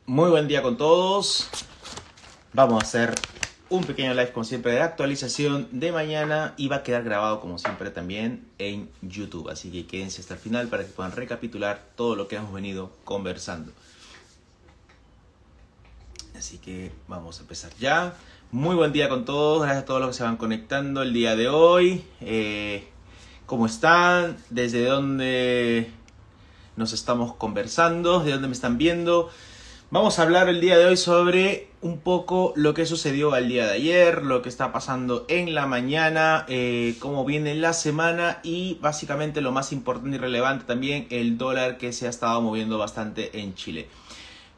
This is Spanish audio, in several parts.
Muy buen día con todos. Vamos a hacer un pequeño live como siempre de actualización de mañana y va a quedar grabado como siempre también en YouTube. Así que quédense hasta el final para que puedan recapitular todo lo que hemos venido conversando. Así que vamos a empezar ya. Muy buen día con todos. Gracias a todos los que se van conectando el día de hoy. ¿Cómo están? ¿Desde dónde nos estamos conversando? ¿De dónde me están viendo? Vamos a hablar el día de hoy sobre un poco lo que sucedió al día de ayer, lo que está pasando en la mañana, cómo viene la semana y básicamente lo más importante y relevante también, el dólar que se ha estado moviendo bastante en Chile.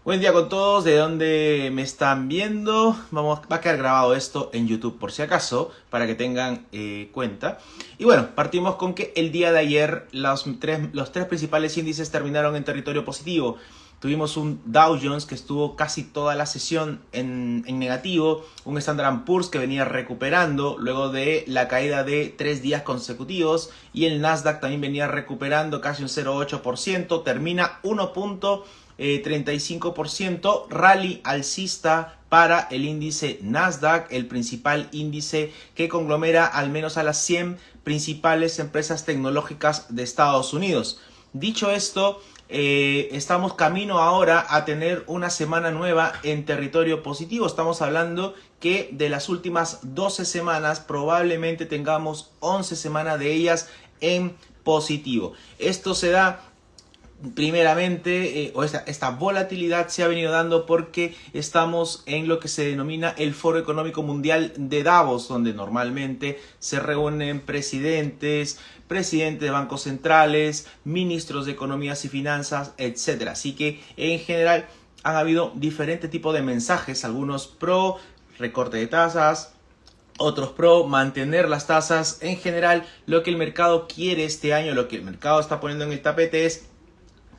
Buen día con todos, ¿de dónde me están viendo? Va a quedar grabado esto en YouTube por si acaso, para que tengan cuenta. Y bueno, partimos con que el día de ayer los tres principales índices terminaron en territorio positivo. Tuvimos un Dow Jones que estuvo casi toda la sesión en negativo, un Standard & Poor's que venía recuperando luego de la caída de 3 días consecutivos y el Nasdaq también venía recuperando casi un 0,8%, termina 1,35%, rally alcista para el índice Nasdaq, el principal índice que conglomera al menos a las 100 principales empresas tecnológicas de Estados Unidos. Dicho esto, estamos camino ahora a tener una semana nueva en territorio positivo. Estamos hablando que de las últimas 12 semanas probablemente tengamos 11 semanas de ellas en positivo. Esto se da primeramente, esta volatilidad se ha venido dando porque estamos en lo que se denomina el Foro Económico Mundial de Davos, donde normalmente se reúnen presidentes de bancos centrales, ministros de economías y finanzas, etc. Así que en general han habido diferentes tipos de mensajes, algunos pro recorte de tasas, otros pro mantener las tasas. En general, lo que el mercado quiere este año, lo que el mercado está poniendo en el tapete es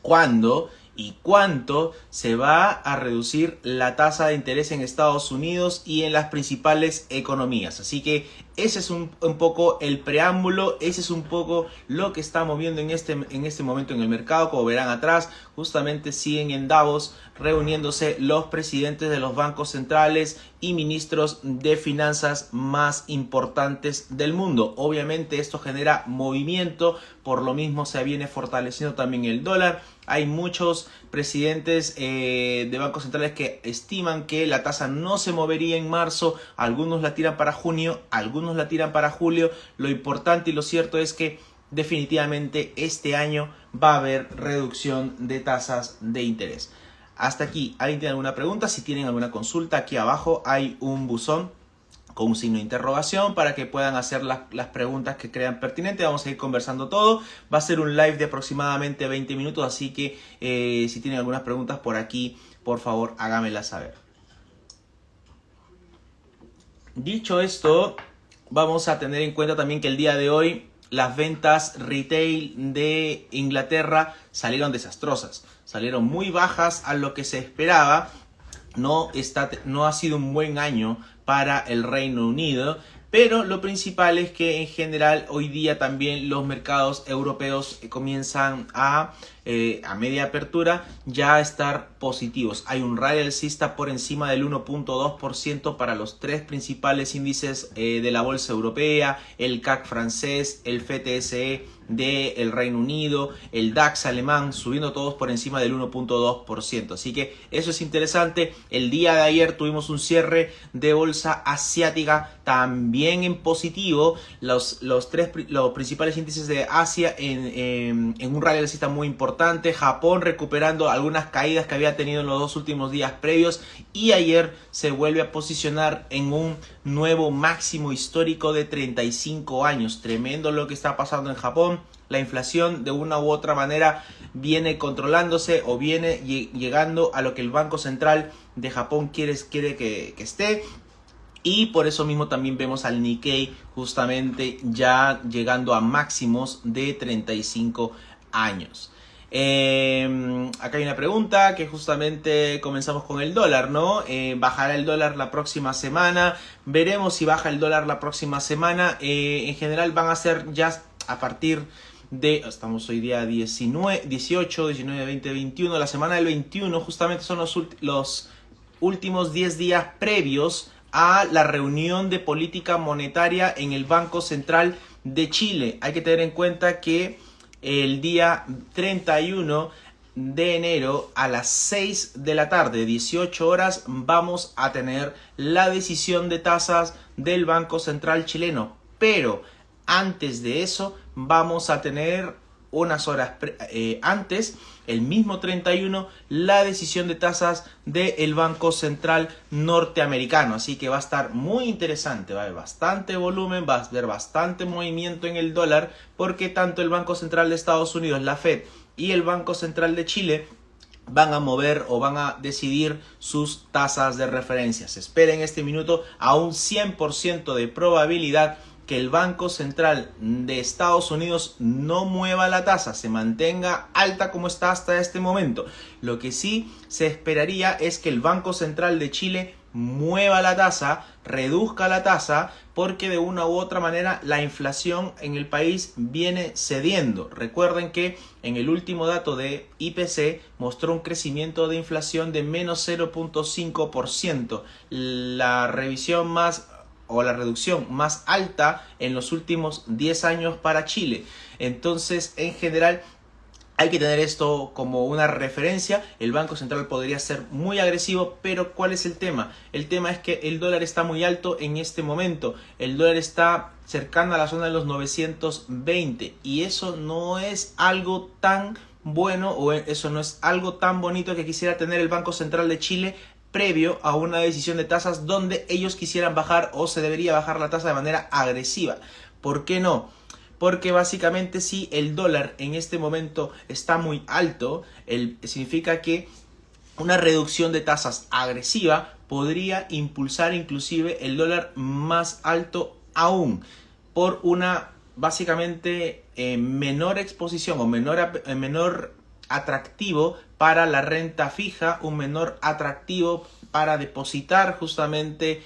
cuándo y cuánto se va a reducir la tasa de interés en Estados Unidos y en las principales economías. Así que ese es un poco el preámbulo, ese es un poco lo que está moviendo en este momento en el mercado. Como verán atrás, justamente siguen en Davos reuniéndose los presidentes de los bancos centrales y ministros de finanzas más importantes del mundo. Obviamente esto genera movimiento, por lo mismo se viene fortaleciendo también el dólar. Hay muchos presidentes de bancos centrales que estiman que la tasa no se movería en marzo, algunos la tiran para junio, algunos la tiran para julio. Lo importante y lo cierto es que definitivamente este año va a haber reducción de tasas de interés. Hasta aquí, ¿alguien tiene alguna pregunta? Si tienen alguna consulta, aquí abajo hay un buzón con un signo de interrogación para que puedan hacer las preguntas que crean pertinentes. Vamos a ir conversando todo. Va a ser un live de aproximadamente 20 minutos, así que si tienen algunas preguntas por aquí, por favor, háganmelas saber. Dicho esto, vamos a tener en cuenta también que el día de hoy las ventas retail de Inglaterra salieron desastrosas, salieron muy bajas a lo que se esperaba. No ha sido un buen año para el Reino Unido, pero lo principal es que en general hoy día también los mercados europeos comienzan a media apertura ya estar positivos. Hay un rally alcista por encima del 1,2% para los tres principales índices de la bolsa europea, el CAC francés, el FTSE del Reino Unido, el DAX alemán, subiendo todos por encima del 1,2%. Así que eso es interesante. El día de ayer tuvimos un cierre de bolsa asiática también en positivo. Los principales índices de Asia en un rally alcista muy importante. Japón recuperando algunas caídas que había tenido en los dos últimos días previos y ayer se vuelve a posicionar en un nuevo máximo histórico de 35 años. Tremendo lo que está pasando en Japón. La inflación de una u otra manera viene controlándose o viene llegando a lo que el Banco Central de Japón quiere que esté. Y por eso mismo también vemos al Nikkei justamente ya llegando a máximos de 35 años. Acá hay una pregunta que justamente comenzamos con el dólar, ¿no? ¿Bajará el dólar la próxima semana? Veremos si baja el dólar la próxima semana. En general van a ser ya a partir estamos hoy día 19, 18, 19, 20, 21, la semana del 21 justamente son los últimos 10 días previos a la reunión de política monetaria en el Banco Central de Chile. Hay que tener en cuenta que el día 31 de enero a las 6 de la tarde, 18 horas, vamos a tener la decisión de tasas del Banco Central chileno. Pero antes de eso vamos a tener unas horas antes, el mismo 31, la decisión de tasas del Banco Central norteamericano. Así que va a estar muy interesante, va a haber bastante volumen, va a haber bastante movimiento en el dólar, porque tanto el Banco Central de Estados Unidos, la Fed, y el Banco Central de Chile van a mover o van a decidir sus tasas de referencia. Se espera en este minuto a un 100% de probabilidad que el Banco Central de Estados Unidos no mueva la tasa, se mantenga alta como está hasta este momento. Lo que sí se esperaría es que el Banco Central de Chile mueva la tasa, reduzca la tasa, porque de una u otra manera la inflación en el país viene cediendo. Recuerden que en el último dato de IPC mostró un crecimiento de inflación de menos 0.5%, la revisión más o la reducción más alta en los últimos 10 años para Chile. Entonces, en general, hay que tener esto como una referencia. El Banco Central podría ser muy agresivo, pero ¿cuál es el tema? El tema es que el dólar está muy alto en este momento. El dólar está cercano a la zona de los 920 y eso no es algo tan bueno, o eso no es algo tan bonito que quisiera tener el Banco Central de Chile previo a una decisión de tasas donde ellos quisieran bajar, o se debería bajar la tasa de manera agresiva. ¿Por qué no? Porque básicamente si el dólar en este momento está muy alto, significa que una reducción de tasas agresiva podría impulsar inclusive el dólar más alto aún, por una básicamente menor exposición o menor atractivo para la renta fija, un menor atractivo para depositar justamente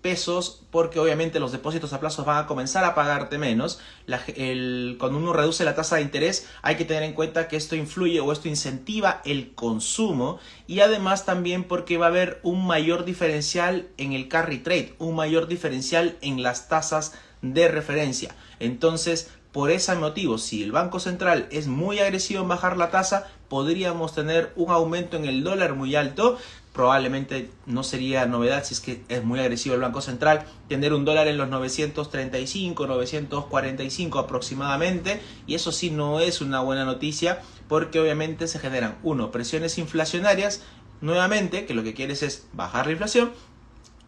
pesos, porque obviamente los depósitos a plazo van a comenzar a pagarte menos. Cuando uno reduce la tasa de interés, hay que tener en cuenta que esto influye o esto incentiva el consumo, y además también porque va a haber un mayor diferencial en el carry trade, un mayor diferencial en las tasas de referencia. Entonces, por ese motivo, si el Banco Central es muy agresivo en bajar la tasa, podríamos tener un aumento en el dólar muy alto. Probablemente no sería novedad, si es que es muy agresivo el Banco Central, tener un dólar en los 935, 945 aproximadamente, y eso sí no es una buena noticia, porque obviamente se generan, presiones inflacionarias nuevamente, que lo que quieres es bajar la inflación,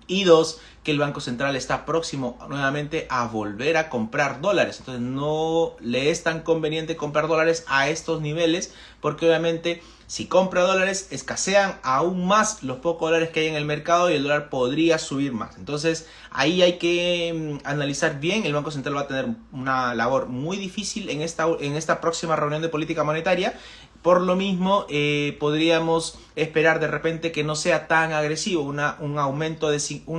y dos, que el Banco Central está próximo nuevamente a volver a comprar dólares. Entonces no le es tan conveniente comprar dólares a estos niveles, porque obviamente si compra dólares escasean aún más los pocos dólares que hay en el mercado y el dólar podría subir más. Entonces ahí hay que analizar bien. El Banco Central va a tener una labor muy difícil en esta próxima reunión de política monetaria. Por lo mismo, podríamos esperar de repente que no sea tan agresivo. Una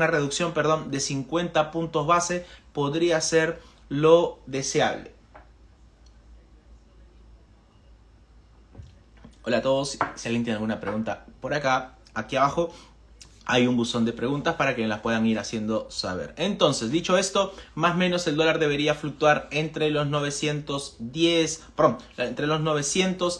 reducción de 50 puntos base podría ser lo deseable. Hola a todos, si alguien tiene alguna pregunta por acá, aquí abajo hay un buzón de preguntas para que las puedan ir haciendo saber. Entonces, dicho esto, más o menos el dólar debería fluctuar entre los 900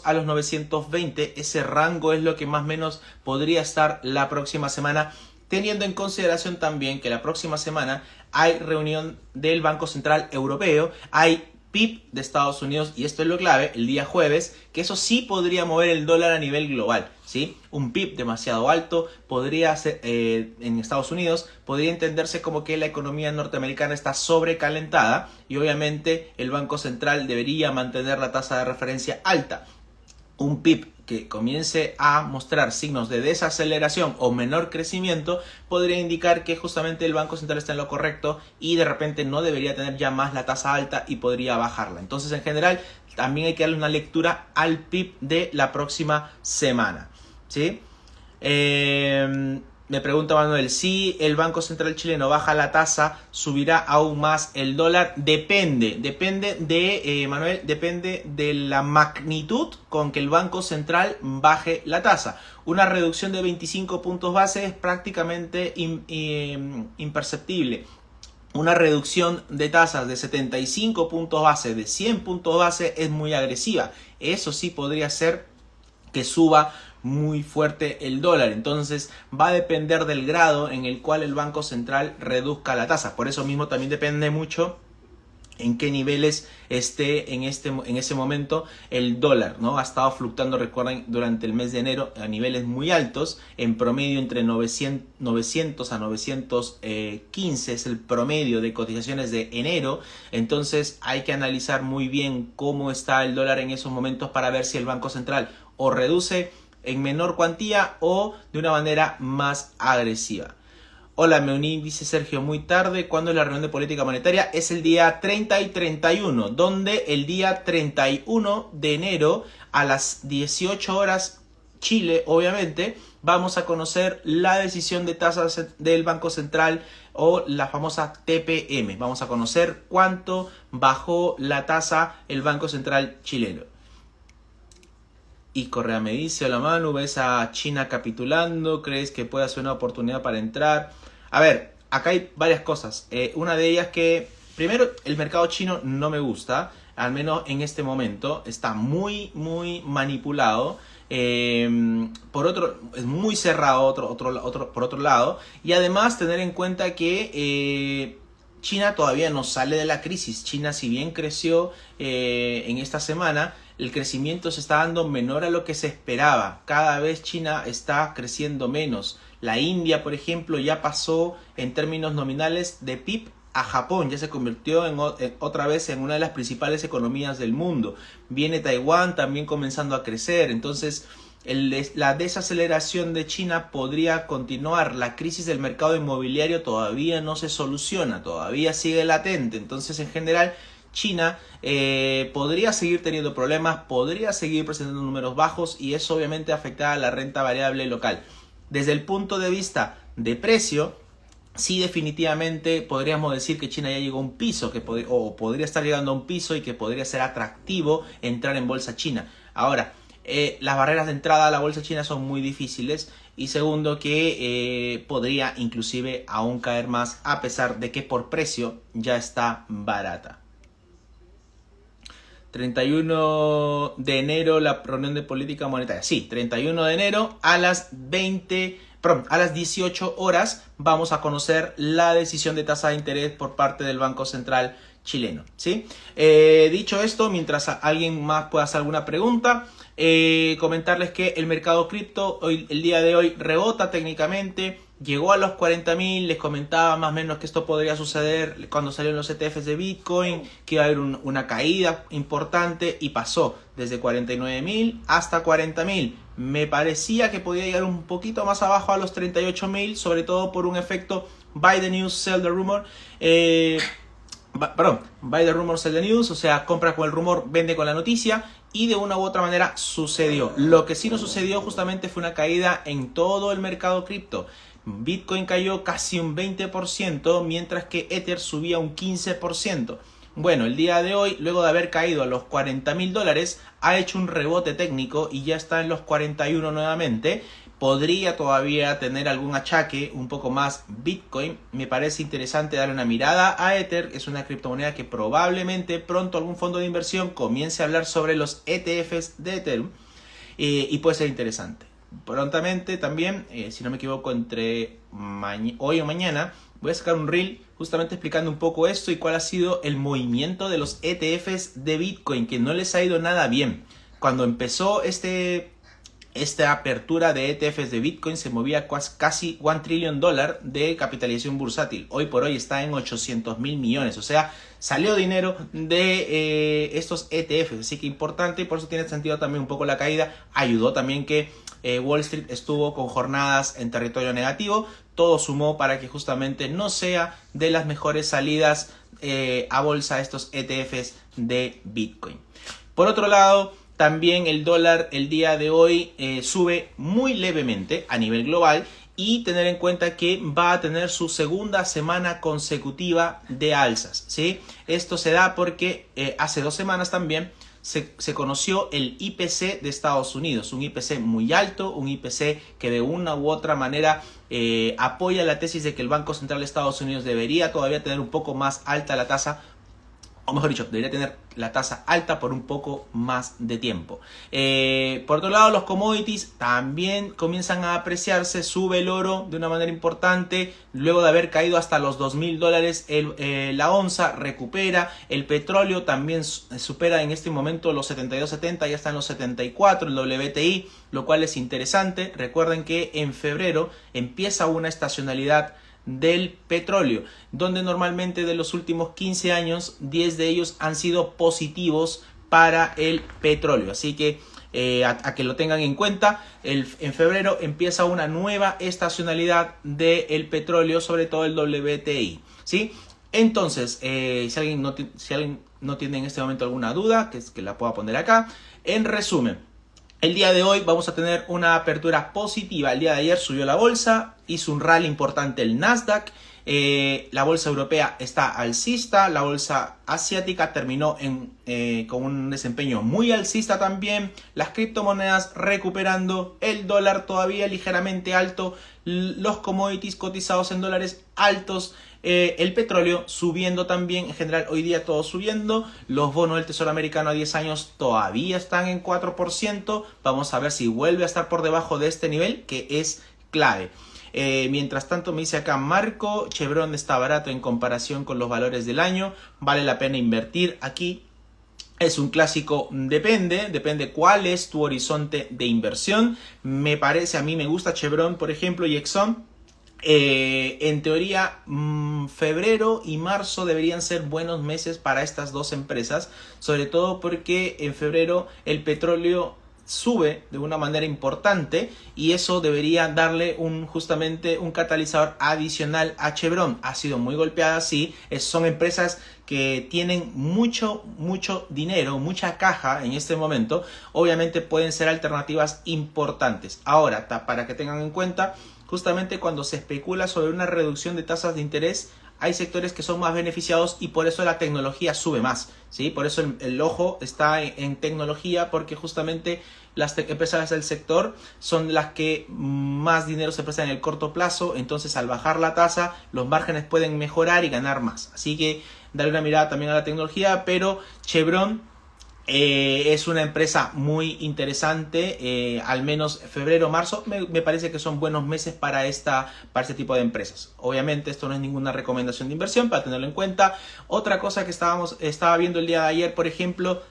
a los 920. Ese rango es lo que más o menos podría estar la próxima semana, teniendo en consideración también que la próxima semana hay reunión del Banco Central Europeo, hay PIB de Estados Unidos, y esto es lo clave, el día jueves, que eso sí podría mover el dólar a nivel global, ¿sí? Un PIB demasiado alto podría ser, en Estados Unidos, podría entenderse como que la economía norteamericana está sobrecalentada, y obviamente el Banco Central debería mantener la tasa de referencia alta. Un PIB que comience a mostrar signos de desaceleración o menor crecimiento podría indicar que justamente el Banco Central está en lo correcto y de repente no debería tener ya más la tasa alta y podría bajarla. Entonces, en general, también hay que darle una lectura al PIB de la próxima semana, ¿sí? Me pregunta Manuel, si el Banco Central chileno baja la tasa, ¿subirá aún más el dólar? Depende de, Manuel, depende de la magnitud con que el Banco Central baje la tasa. Una reducción de 25 puntos base es prácticamente imperceptible. Una reducción de tasas de 75 puntos base, de 100 puntos base, es muy agresiva. Eso sí podría ser que suba muy fuerte el dólar. Entonces va a depender del grado en el cual el Banco Central reduzca la tasa. Por eso mismo también depende mucho en qué niveles esté en ese momento el dólar, ¿no? Ha estado fluctuando, recuerden, durante el mes de enero a niveles muy altos, en promedio entre 900 a 915 es el promedio de cotizaciones de enero. Entonces hay que analizar muy bien cómo está el dólar en esos momentos para ver si el Banco Central o reduce en menor cuantía o de una manera más agresiva. Hola, me uní, dice Sergio, muy tarde. ¿Cuándo es la reunión de política monetaria? Es el día 30 y 31, donde el día 31 de enero a las 18 horas Chile, obviamente, vamos a conocer la decisión de tasas del Banco Central o la famosa TPM. Vamos a conocer cuánto bajó la tasa el Banco Central chileno. Y Correa me dice, hola Manu, ¿ves a China capitulando? ¿Crees que puede ser una oportunidad para entrar? A ver, acá hay varias cosas. Una de ellas que, primero, el mercado chino no me gusta, al menos en este momento. Está muy manipulado. Por otro, es muy cerrado por otro lado. Y además tener en cuenta que China todavía no sale de la crisis. China, si bien creció en esta semana, el crecimiento se está dando menor a lo que se esperaba. Cada vez China está creciendo menos. La India, por ejemplo, ya pasó en términos nominales de PIB a Japón. Ya se convirtió otra vez en una de las principales economías del mundo. Viene Taiwán también comenzando a crecer. Entonces, la desaceleración de China podría continuar. La crisis del mercado inmobiliario todavía no se soluciona. Todavía sigue latente. Entonces, en general, China podría seguir teniendo problemas, podría seguir presentando números bajos y eso obviamente afectará a la renta variable local. Desde el punto de vista de precio, sí definitivamente podríamos decir que China ya llegó a un piso o podría estar llegando a un piso y que podría ser atractivo entrar en bolsa china. Ahora, las barreras de entrada a la bolsa china son muy difíciles y segundo que podría inclusive aún caer más a pesar de que por precio ya está barata. 31 de enero la reunión de política monetaria. Sí, 31 de enero a las 18 horas vamos a conocer la decisión de tasa de interés por parte del Banco Central chileno. ¿Sí? Dicho esto, mientras alguien más pueda hacer alguna pregunta, comentarles que el mercado cripto el día de hoy rebota técnicamente. Llegó a los 40.000, les comentaba más o menos que esto podría suceder cuando salieron los ETFs de Bitcoin, que iba a haber una caída importante y pasó desde 49.000 hasta 40.000. Me parecía que podía llegar un poquito más abajo a los 38.000, sobre todo por un efecto buy the news, sell the rumor. Buy the rumor, sell the news, o sea, compra con el rumor, vende con la noticia. Y de una u otra manera sucedió. Lo que sí no sucedió justamente fue una caída en todo el mercado cripto. Bitcoin cayó casi un 20%, mientras que Ether subía un 15%. Bueno, el día de hoy, luego de haber caído a los $40.000, ha hecho un rebote técnico y ya está en los 41 nuevamente. Podría todavía tener algún achaque un poco más Bitcoin. Me parece interesante darle una mirada a Ether. Es una criptomoneda que probablemente pronto algún fondo de inversión comience a hablar sobre los ETFs de Ethereum y puede ser interesante. Prontamente también, si no me equivoco, entre hoy o mañana voy a sacar un reel justamente explicando un poco esto y cuál ha sido el movimiento de los ETFs de Bitcoin, que no les ha ido nada bien. Cuando empezó esta apertura de ETFs de Bitcoin se movía casi $1 trillion de capitalización bursátil. Hoy por hoy está en 800.000 millones. O sea, salió dinero de estos ETFs. Así que importante y por eso tiene sentido también un poco la caída. Ayudó también que Wall Street estuvo con jornadas en territorio negativo. Todo sumó para que justamente no sea de las mejores salidas a bolsa estos ETFs de Bitcoin. Por otro lado, también el dólar el día de hoy sube muy levemente a nivel global y tener en cuenta que va a tener su segunda semana consecutiva de alzas, ¿sí? Esto se da porque hace 2 semanas también se conoció el IPC de Estados Unidos, un IPC muy alto, un IPC que de una u otra manera apoya la tesis de que el Banco Central de Estados Unidos debería todavía tener un poco más alta la tasa, o mejor dicho, debería tener la tasa alta por un poco más de tiempo. Por otro lado, los commodities también comienzan a apreciarse. Sube el oro de una manera importante, luego de haber caído hasta los $2,000 la onza, recupera. El petróleo también supera en este momento los 72.70, ya está en los 74, el WTI, lo cual es interesante. Recuerden que en febrero empieza una estacionalidad del petróleo, donde normalmente de los últimos 15 años 10 de ellos han sido positivos para el petróleo, así que a que lo tengan en cuenta. En febrero empieza una nueva estacionalidad del petróleo, sobre todo el WTI, ¿sí? Entonces, si alguien no tiene en este momento alguna duda, que la pueda poner acá. En resumen, el día de hoy vamos a tener una apertura positiva. El día de ayer subió la bolsa, hizo un rally importante el Nasdaq. La bolsa europea está alcista, la bolsa asiática terminó con un desempeño muy alcista también. Las criptomonedas recuperando, el dólar todavía ligeramente alto, los commodities cotizados en dólares altos. El petróleo subiendo también, en general hoy día todo subiendo. Los bonos del Tesoro americano a 10 años todavía están en 4%. Vamos a ver si vuelve a estar por debajo de este nivel, que es clave. Mientras tanto me dice acá Marco, Chevron está barato en comparación con los valores del año. Vale la pena invertir aquí. Es un clásico, depende cuál es tu horizonte de inversión. Me parece, a mí me gusta Chevron, por ejemplo, y Exxon. En teoría, febrero y marzo deberían ser buenos meses para estas dos empresas, sobre todo porque en febrero el petróleo sube de una manera importante y eso debería darle justamente un catalizador adicional a Chevron. Ha sido muy golpeada, sí, son empresas que tienen mucho dinero, mucha caja en este momento. Obviamente pueden ser alternativas importantes. Ahora, para que tengan en cuenta, justamente cuando se especula sobre una reducción de tasas de interés, hay sectores que son más beneficiados y por eso la tecnología sube más, ¿sí? Por eso el ojo está en tecnología, porque justamente las empresas del sector son las que más dinero se prestan en el corto plazo. Entonces, al bajar la tasa, los márgenes pueden mejorar y ganar más. Así que darle una mirada también a la tecnología, pero Chevron es una empresa muy interesante. Al menos febrero, marzo me parece que son buenos meses para este tipo de empresas. Obviamente esto no es ninguna recomendación de inversión, para tenerlo en cuenta. Otra cosa que estaba viendo el día de ayer, por ejemplo,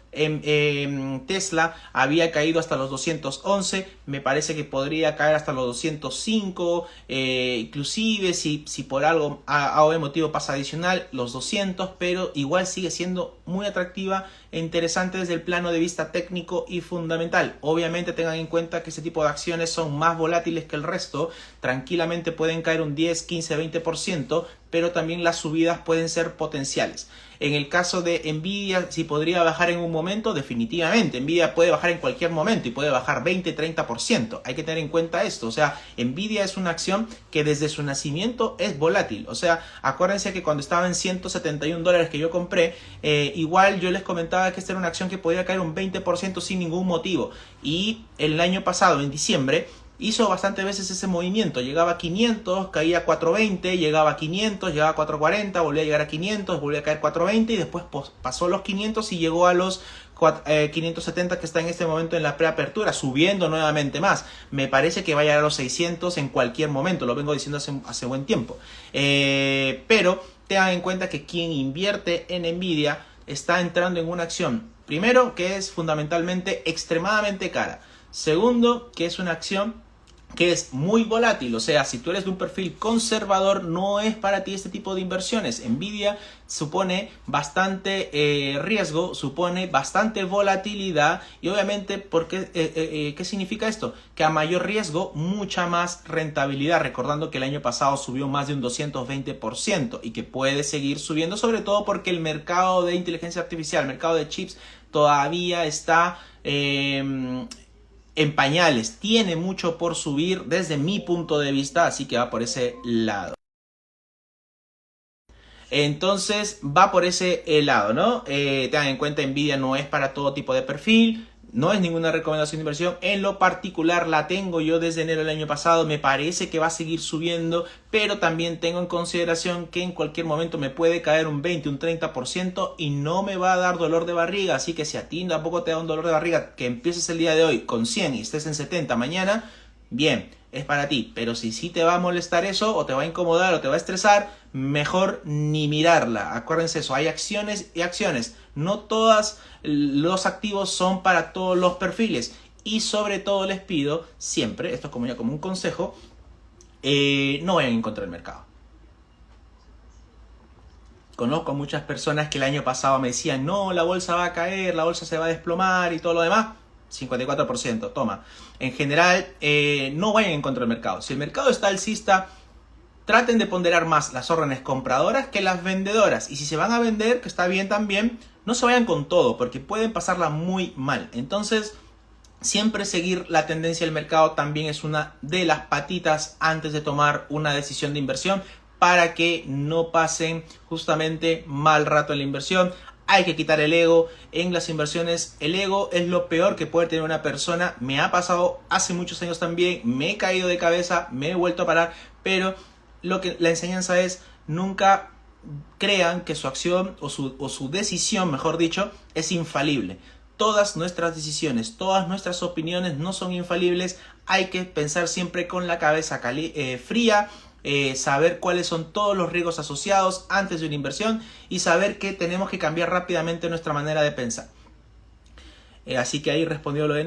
Tesla había caído hasta los 211, me parece que podría caer hasta los 205, inclusive si por algo a motivo pasa adicional, los 200, pero igual sigue siendo muy atractiva e interesante desde el plano de vista técnico y fundamental. Obviamente tengan en cuenta que este tipo de acciones son más volátiles que el resto, tranquilamente pueden caer un 10, 15, 20%, pero también las subidas pueden ser potenciales. En el caso de Nvidia, si podría bajar en un momento, definitivamente. Nvidia puede bajar en cualquier momento y puede bajar 20, 30%. Hay que tener en cuenta esto. O sea, Nvidia es una acción que desde su nacimiento es volátil. O sea, acuérdense que cuando estaba en $171 que yo compré, igual yo les comentaba que esta era una acción que podía caer un 20% sin ningún motivo. Y el año pasado, en diciembre, hizo bastantes veces ese movimiento. Llegaba a 500, caía a 420, llegaba a 500, llegaba a 440, volvía a llegar a 500, volvía a caer 420 y después pasó los 500 y llegó a los 570 que está en este momento en la preapertura, subiendo nuevamente más. Me parece que va a llegar a los 600 en cualquier momento, lo vengo diciendo hace buen tiempo. Pero tengan en cuenta que quien invierte en Nvidia está entrando en una acción, primero, que es fundamentalmente extremadamente cara. Segundo, que es una acción que es muy volátil. O sea, si tú eres de un perfil conservador, no es para ti este tipo de inversiones. Nvidia supone bastante riesgo, supone bastante volatilidad y obviamente, ¿qué significa esto? Que a mayor riesgo, mucha más rentabilidad. Recordando que el año pasado subió más de un 220% y que puede seguir subiendo, sobre todo porque el mercado de inteligencia artificial, el mercado de chips, todavía está en pañales, tiene mucho por subir desde mi punto de vista, así que va por ese lado. Entonces va por ese lado, ¿no? Tengan en cuenta, Nvidia no es para todo tipo de perfil, no es ninguna recomendación de inversión. En lo particular la tengo yo desde enero del año pasado, me parece que va a seguir subiendo, pero también tengo en consideración que en cualquier momento me puede caer un 20, un 30% y no me va a dar dolor de barriga. Así que si a ti tampoco te da un dolor de barriga, que empieces el día de hoy con 100 y estés en 70 mañana, bien, es para ti. Pero si sí te va a molestar eso, o te va a incomodar, o te va a estresar, mejor ni mirarla. Acuérdense eso, hay acciones y acciones. No todos los activos son para todos los perfiles. Y sobre todo les pido siempre, esto es como ya como un consejo, no vayan en contra del mercado. Conozco a muchas personas que el año pasado me decían, no, la bolsa va a caer, la bolsa se va a desplomar y todo lo demás. 54%, toma. En general, no vayan en contra del mercado. Si el mercado está alcista, traten de ponderar más las órdenes compradoras que las vendedoras. Y si se van a vender, que está bien también, no se vayan con todo, porque pueden pasarla muy mal. Entonces, siempre seguir la tendencia del mercado también es una de las patitas antes de tomar una decisión de inversión, para que no pasen justamente mal rato en la inversión. Hay que quitar el ego en las inversiones. El ego es lo peor que puede tener una persona. Me ha pasado hace muchos años también. Me he caído de cabeza, me he vuelto a parar. Pero la enseñanza es: nunca crean que su acción o su decisión, mejor dicho, es infalible. Todas nuestras decisiones, todas nuestras opiniones no son infalibles. Hay que pensar siempre con la cabeza fría. Saber cuáles son todos los riesgos asociados antes de una inversión y saber que tenemos que cambiar rápidamente nuestra manera de pensar. Así que ahí respondió lo de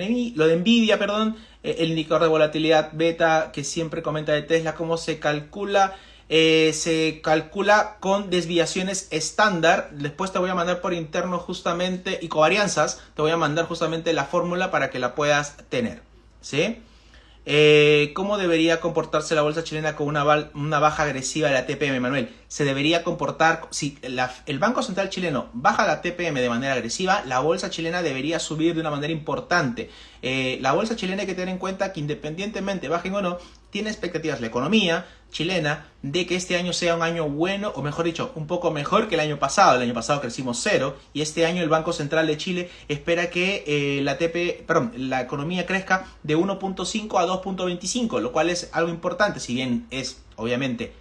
Nvidia, perdón. El indicador de volatilidad beta que siempre comenta de Tesla, cómo se calcula. Se calcula con desviaciones estándar. Después te voy a mandar por interno justamente, y covarianzas, te voy a mandar justamente la fórmula para que la puedas tener, ¿sí? ¿Cómo debería comportarse la bolsa chilena con una baja agresiva de la TPM, Manuel? Se debería comportar, si el Banco Central chileno baja la TPM de manera agresiva, la bolsa chilena debería subir de una manera importante. La bolsa chilena hay que tener en cuenta que, independientemente bajen o no, tiene expectativas la economía chilena de que este año sea un año bueno, o mejor dicho, un poco mejor que el año pasado. El año pasado crecimos 0 y este año el Banco Central de Chile espera que la economía crezca de 1.5 a 2.25, lo cual es algo importante, si bien es obviamente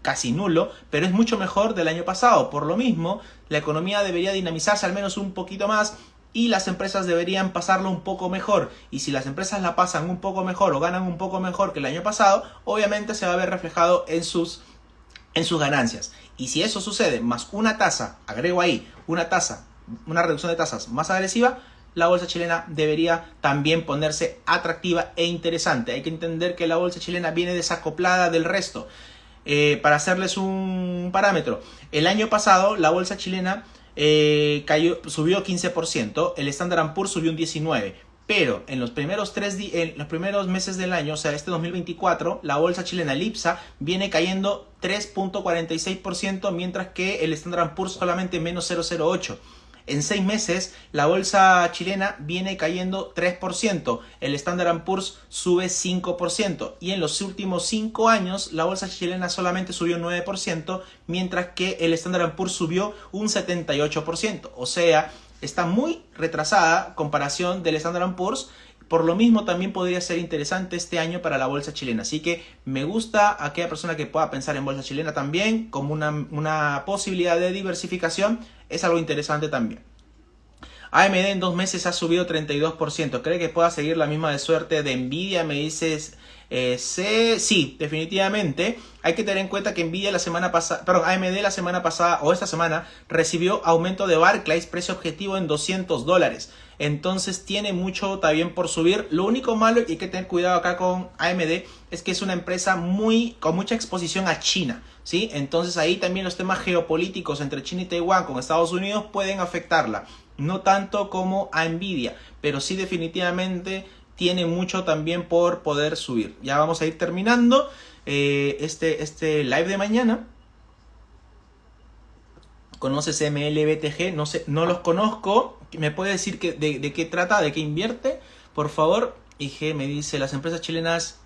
casi nulo, pero es mucho mejor del año pasado. Por lo mismo, la economía debería dinamizarse al menos un poquito más y las empresas deberían pasarlo un poco mejor. Y si las empresas la pasan un poco mejor o ganan un poco mejor que el año pasado, obviamente se va a ver reflejado en sus ganancias. Y si eso sucede, más una tasa, agrego ahí, una reducción de tasas más agresiva, la bolsa chilena debería también ponerse atractiva e interesante. Hay que entender que la bolsa chilena viene desacoplada del resto. Para hacerles un parámetro, el año pasado la bolsa chilena subió 15%, el Standard & Poor's subió un 19%, pero en los primeros meses del año, o sea, este 2024, la bolsa chilena, el IPSA, viene cayendo 3.46%, mientras que el Standard & Poor's solamente menos 0.08%. En 6 meses, la bolsa chilena viene cayendo 3%, el Standard & Poor's sube 5%, y en los últimos 5 años, la bolsa chilena solamente subió 9%, mientras que el Standard & Poor's subió un 78%. O sea, está muy retrasada en comparación del Standard & Poor's. Por lo mismo, también podría ser interesante este año para la bolsa chilena. Así que me gusta a aquella persona que pueda pensar en bolsa chilena también como una posibilidad de diversificación. Es algo interesante también. AMD en 2 meses ha subido 32%. ¿Cree que pueda seguir la misma de suerte de Nvidia? Me dices, sí, definitivamente. Hay que tener en cuenta que AMD la semana pasada o esta semana recibió aumento de Barclays, precio objetivo en $200. Entonces tiene mucho también por subir. Lo único malo, y hay que tener cuidado acá con AMD, es que es una empresa con mucha exposición a China, ¿sí? Entonces ahí también los temas geopolíticos entre China y Taiwán con Estados Unidos pueden afectarla. No tanto como a Nvidia, pero sí definitivamente tiene mucho también por poder subir. Ya vamos a ir terminando este live de mañana. ¿Conoces MLBTG? No sé, no los conozco. ¿Me puede decir de qué trata, de qué invierte? Por favor, IG me dice, las empresas chilenas,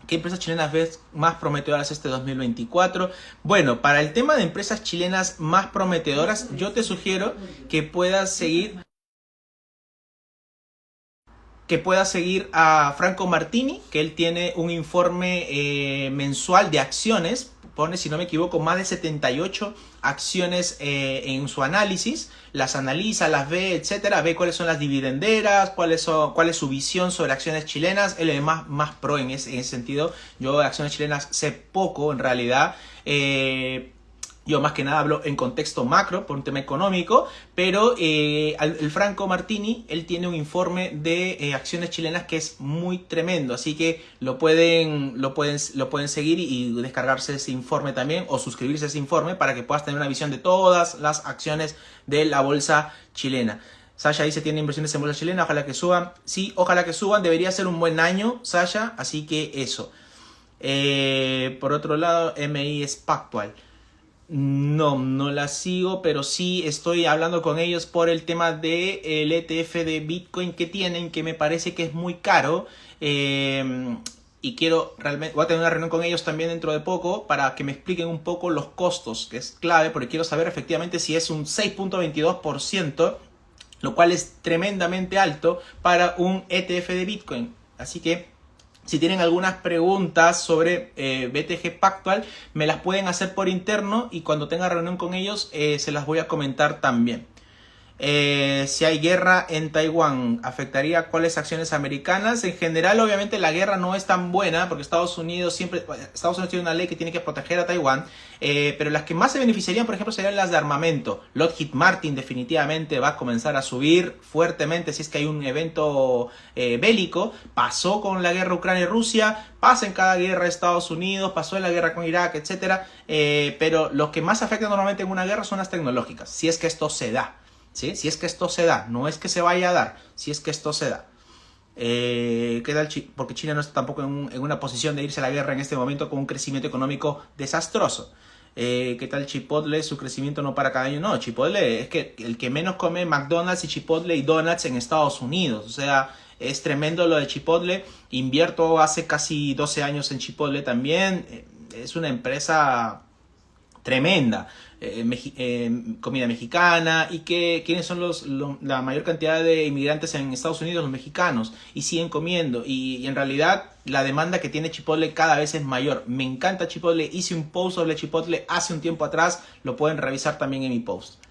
¿qué empresas chilenas ves más prometedoras este 2024? Bueno, para el tema de empresas chilenas más prometedoras, yo te sugiero que puedas seguir a Franco Martini, que él tiene un informe mensual de acciones, pone, si no me equivoco, más de 78 acciones en su análisis, las analiza, las ve, etcétera, ve cuáles son las dividenderas, cuál es su visión sobre acciones chilenas. Él es más pro en ese sentido. Yo de acciones chilenas sé poco en realidad. Yo más que nada hablo en contexto macro, por un tema económico, pero el Franco Martini, él tiene un informe de acciones chilenas que es muy tremendo, así que lo pueden seguir y descargarse ese informe también, o suscribirse a ese informe para que puedas tener una visión de todas las acciones de la bolsa chilena. Sasha dice, tiene inversiones en bolsa chilena, ojalá que suban. Sí, ojalá que suban, debería ser un buen año, Sasha, así que eso. Por otro lado, MI es Pactual. No la sigo, pero sí estoy hablando con ellos por el tema del ETF de Bitcoin que tienen, que me parece que es muy caro. Y voy a tener una reunión con ellos también dentro de poco para que me expliquen un poco los costos, que es clave, porque quiero saber efectivamente si es un 6.22%, lo cual es tremendamente alto para un ETF de Bitcoin. Así que si tienen algunas preguntas sobre BTG Pactual, me las pueden hacer por interno y cuando tenga reunión con ellos se las voy a comentar también. Si hay guerra en Taiwán, ¿afectaría cuáles acciones americanas? En general, obviamente, la guerra no es tan buena porque Estados Unidos tiene una ley que tiene que proteger a Taiwán, pero las que más se beneficiarían, por ejemplo, serían las de armamento. Lockheed Martin definitivamente va a comenzar a subir fuertemente si es que hay un evento bélico. Pasó con la guerra Ucrania y Rusia, pasa en cada guerra Estados Unidos, pasó en la guerra con Irak, etc. Pero los que más afectan normalmente en una guerra son las tecnológicas, si es que esto se da. ¿Sí? Si es que esto se da, no es que se vaya a dar, si es que esto se da. ¿Qué tal? Porque China no está tampoco en una posición de irse a la guerra en este momento con un crecimiento económico desastroso. ¿Qué tal Chipotle? Su crecimiento no para cada año. No, Chipotle es que el que menos come McDonald's y Chipotle y Donuts en Estados Unidos. O sea, es tremendo lo de Chipotle. Invierto hace casi 12 años en Chipotle también. Es una empresa tremenda. Comida mexicana, y quiénes son la mayor cantidad de inmigrantes en Estados Unidos, los mexicanos, y siguen comiendo, y en realidad la demanda que tiene Chipotle cada vez es mayor. Me encanta Chipotle, hice un post sobre Chipotle hace un tiempo atrás, lo pueden revisar también en mi post.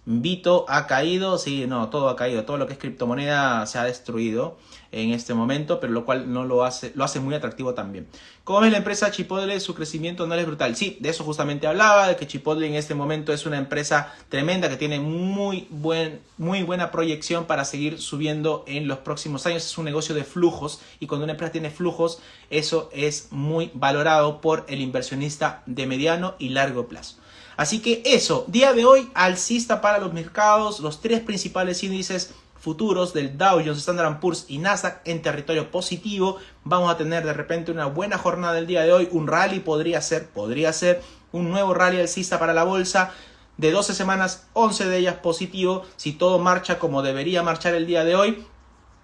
Vito ha caído, sí, no, todo ha caído, todo lo que es criptomoneda se ha destruido en este momento, pero lo cual no lo hace muy atractivo también. ¿Cómo ves la empresa Chipotle? Su crecimiento no es brutal. Sí, de eso justamente hablaba, de que Chipotle en este momento es una empresa tremenda que tiene muy buena proyección para seguir subiendo en los próximos años. Es un negocio de flujos, y cuando una empresa tiene flujos, eso es muy valorado por el inversionista de mediano y largo plazo. Así que eso, día de hoy alcista para los mercados, los tres principales índices futuros del Dow Jones, Standard & Poor's y Nasdaq en territorio positivo. Vamos a tener de repente una buena jornada del día de hoy, un rally podría ser un nuevo rally alcista para la bolsa. De 12 semanas, 11 de ellas positivo, si todo marcha como debería marchar el día de hoy.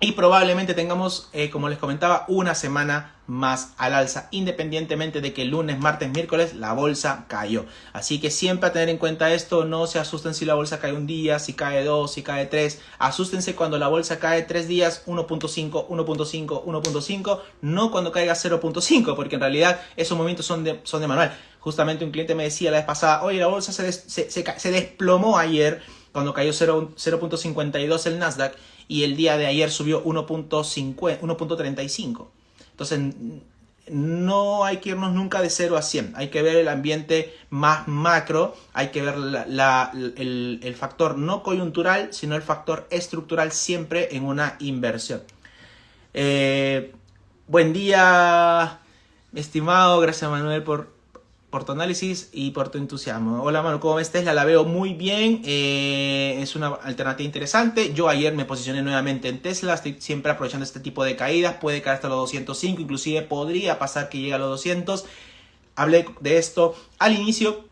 Y probablemente tengamos, como les comentaba, una semana más al alza, independientemente de que el lunes, martes, miércoles la bolsa cayó. Así que siempre a tener en cuenta esto, no se asusten si la bolsa cae un día, si cae 2, si cae 3. Asústense cuando la bolsa cae 3 días, 1.5, 1.5, 1.5, no cuando caiga 0.5, porque en realidad esos movimientos son de manual. Justamente un cliente me decía la vez pasada, oye, la bolsa se desplomó ayer cuando cayó 0.52 el Nasdaq, y el día de ayer subió 1.35. Entonces, no hay que irnos nunca de 0 a 100. Hay que ver el ambiente más macro. Hay que ver el factor no coyuntural, sino el factor estructural siempre en una inversión. Buen día, estimado. Gracias, Manuel, por tu análisis y por tu entusiasmo. Hola, Manu, ¿cómo ves Tesla? La veo muy bien, es una alternativa interesante. Yo ayer me posicioné nuevamente en Tesla, estoy siempre aprovechando este tipo de caídas, puede caer hasta los 205, inclusive podría pasar que llegue a los 200. Hablé de esto al inicio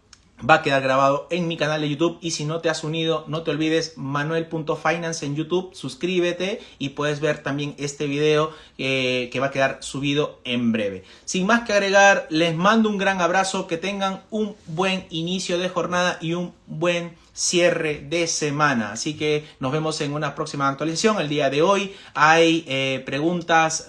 va a quedar grabado en mi canal de YouTube, y si no te has unido, no te olvides, manuel.finance en YouTube, suscríbete y puedes ver también este video que va a quedar subido en breve. Sin más que agregar, les mando un gran abrazo, que tengan un buen inicio de jornada y un buen cierre de semana. Así que nos vemos en una próxima actualización. El día de hoy hay preguntas,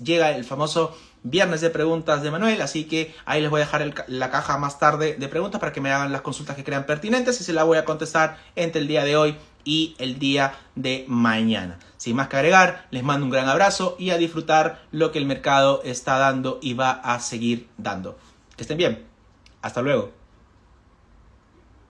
llega el famoso viernes de preguntas de Manuel, así que ahí les voy a dejar la caja más tarde de preguntas para que me hagan las consultas que crean pertinentes, y se las voy a contestar entre el día de hoy y el día de mañana. Sin más que agregar, les mando un gran abrazo y a disfrutar lo que el mercado está dando y va a seguir dando. Que estén bien. Hasta luego.